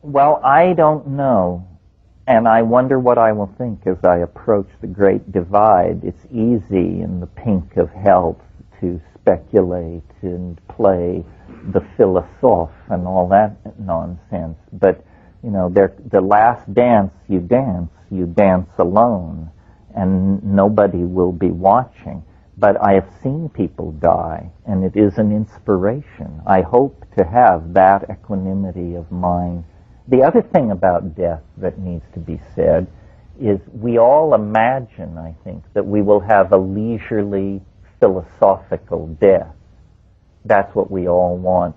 Well, I don't know, and I wonder what I will think as I approach the Great Divide. It's easy in the pink of health to speculate and play the philosophe and all that nonsense, but the last dance you dance alone, and nobody will be watching. But I have seen people die, and it is an inspiration. I hope to have that equanimity of mind. The other thing about death that needs to be said is we all imagine, I think, that we will have a leisurely, philosophical death. That's what we all want,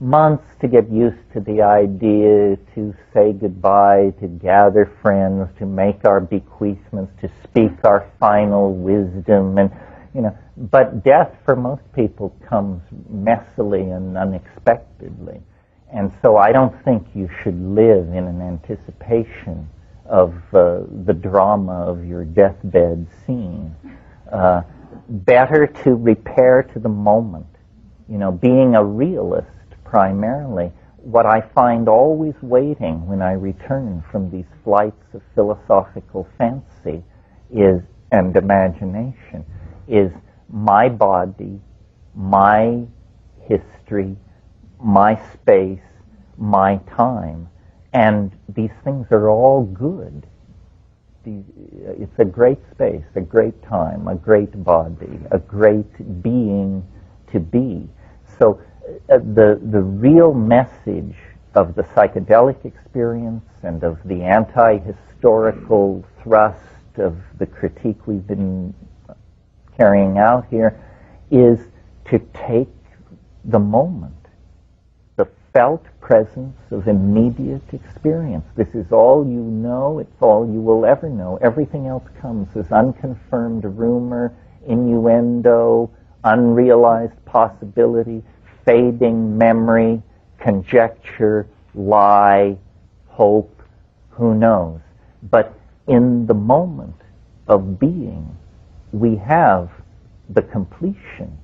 months to get used to the idea, to say goodbye, to gather friends, to make our bequeathments, to speak our final wisdom, and but death for most people comes messily and unexpectedly. And so I don't think you should live in an anticipation of the drama of your deathbed scene. Better to repair to the moment. Being a realist primarily, what I find always waiting when I return from these flights of philosophical fancy and imagination is my body, my history, my space, my time. And these things are all good. It's a great space, a great time, a great body, a great being to be. So the real message of the psychedelic experience and of the anti-historical thrust of the critique we've been carrying out here is to take the moment, the felt presence of immediate experience. This is all you know, it's all you will ever know. Everything else comes as unconfirmed rumor, innuendo, unrealized possibility, fading memory, conjecture, lie, hope, who knows. But in the moment of being, we have the completion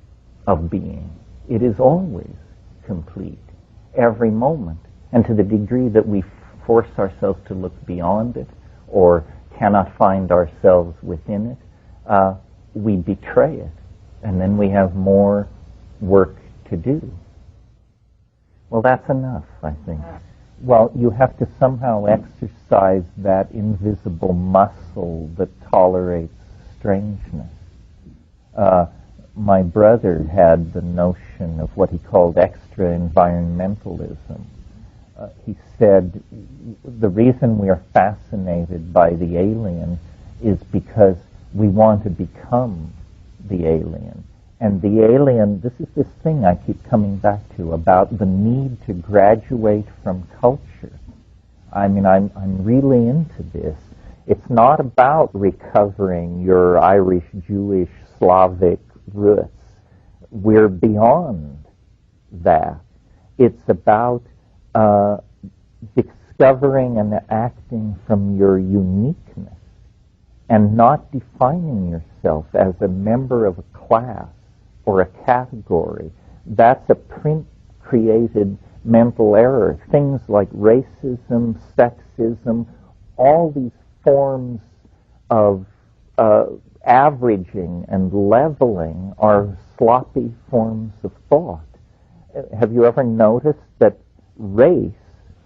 of being. It is always complete, every moment. And to the degree that we force ourselves to look beyond it or cannot find ourselves within it, we betray it. And then we have more work to do. Well, that's enough, I think. Well, you have to somehow exercise that invisible muscle that tolerates strangeness. My brother had the notion of what he called extra-environmentalism. He said the reason we are fascinated by the alien is because we want to become the alien. And the alien, this is this thing I keep coming back to about the need to graduate from culture. I mean, I'm really into this. It's not about recovering your Irish, Jewish, Slavic roots. We're beyond that. It's about discovering and acting from your uniqueness and not defining yourself as a member of a class or a category. That's a print-created mental error. Things like racism, sexism, all these forms of averaging and leveling are sloppy forms of thought. Have you ever noticed that race,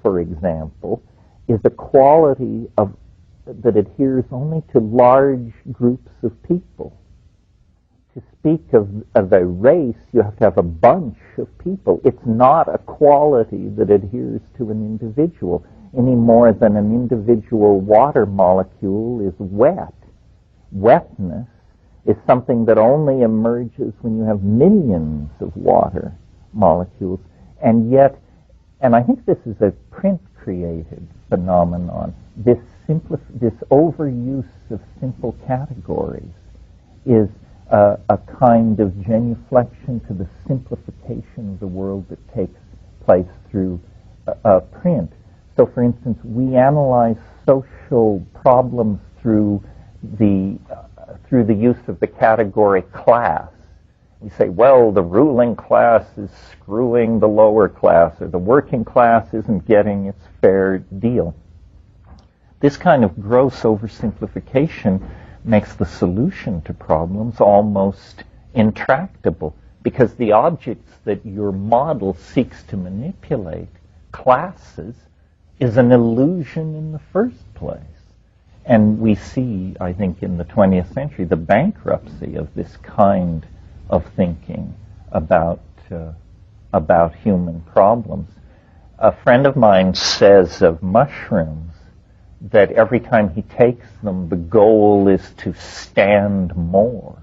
for example, is a quality that adheres only to large groups of people? To speak of a race, you have to have a bunch of people. It's not a quality that adheres to an individual any more than an individual water molecule is wet. Wetness is something that only emerges when you have millions of water molecules. And yet, and I think this is a print-created phenomenon, this overuse of simple categories is a kind of genuflection to the simplification of the world that takes place through print. So, for instance, we analyze social problems through the use of the category class, We say, well, the ruling class is screwing the lower class, or the working class isn't getting its fair deal. This kind of gross oversimplification makes the solution to problems almost intractable, because the objects that your model seeks to manipulate, classes, is an illusion in the first place. And we see, I think, in the 20th century, the bankruptcy of this kind of thinking about human problems. A friend of mine says of mushrooms that every time he takes them, the goal is to stand more.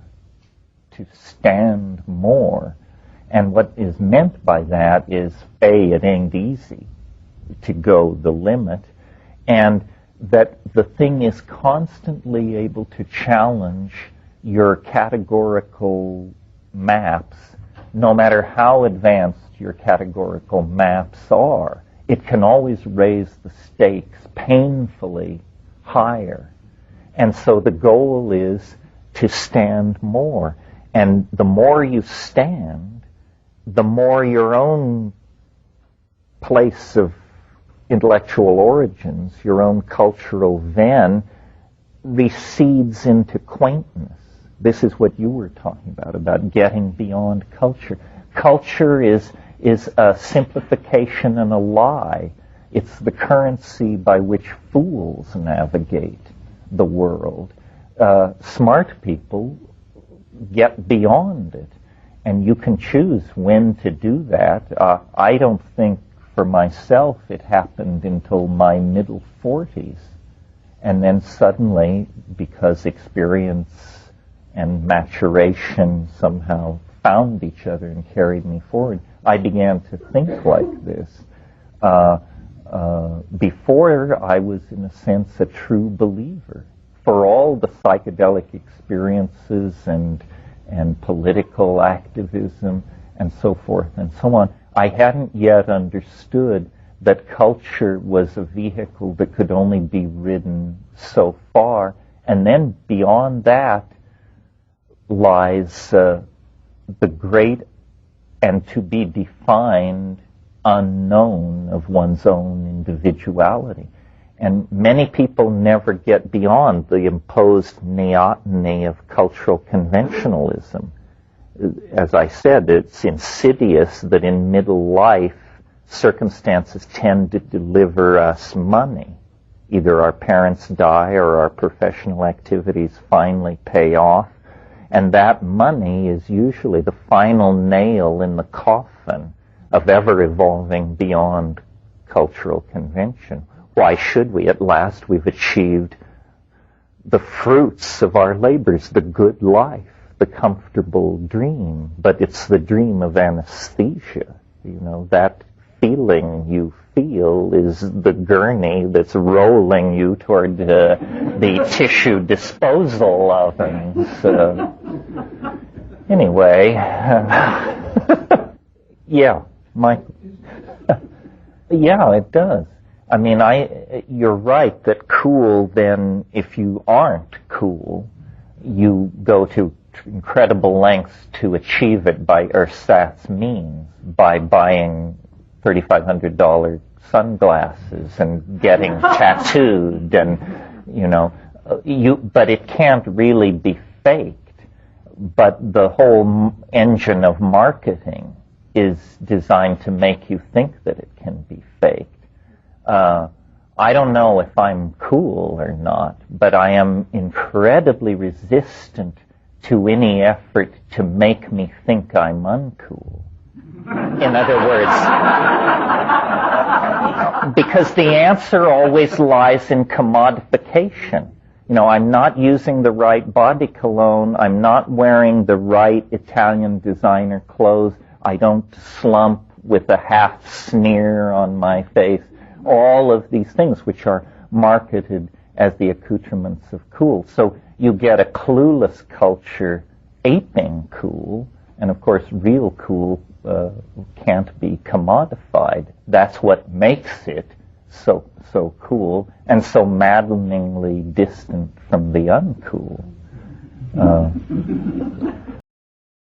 To stand more. And what is meant by that is, A, it ain't easy to go the limit, and that the thing is constantly able to challenge your categorical maps, no matter how advanced your categorical maps are. It can always raise the stakes painfully higher. And so the goal is to stand more. And the more you stand, the more your own place of intellectual origins, your own cultural ven, recedes into quaintness. This is what you were talking about getting beyond culture. Culture is a simplification and a lie. It's the currency by which fools navigate the world. Smart people get beyond it, and you can choose when to do that. I don't think for myself it happened until my middle 40s, and then suddenly, because experience and maturation somehow found each other and carried me forward, I began to think like this. Before, I was, in a sense, a true believer. For all the psychedelic experiences and political activism and so forth and so on, I hadn't yet understood that culture was a vehicle that could only be ridden so far, and then beyond that lies the great and to be defined unknown of one's own individuality. And many people never get beyond the imposed neoteny of cultural conventionalism. As I said, it's insidious that in middle life, circumstances tend to deliver us money. Either our parents die or our professional activities finally pay off. And that money is usually the final nail in the coffin of ever evolving beyond cultural convention. Why should we? At last we've achieved the fruits of our labors, the good life, the comfortable dream. But it's the dream of anesthesia. You know, that feeling you feel is the gurney that's rolling you toward the tissue disposal ovens. Anyway, yeah, yeah, it does. I mean, you're right that cool, then, if you aren't cool, you go to incredible lengths to achieve it by ersatz means, by buying $3,500 sunglasses and getting tattooed, and, you know, but it can't really be faked. But the whole engine of marketing is designed to make you think that it can be faked. I don't know if I'm cool or not, but I am incredibly resistant to any effort to make me think I'm uncool. In other words, because the answer always lies in commodification. You know, I'm not using the right body cologne, I'm not wearing the right Italian designer clothes, I don't slump with a half sneer on my face. All of these things which are marketed as the accoutrements of cool. So you get a clueless culture aping cool, and of course real cool can't be commodified. That's what makes it so cool and so maddeningly distant from the uncool.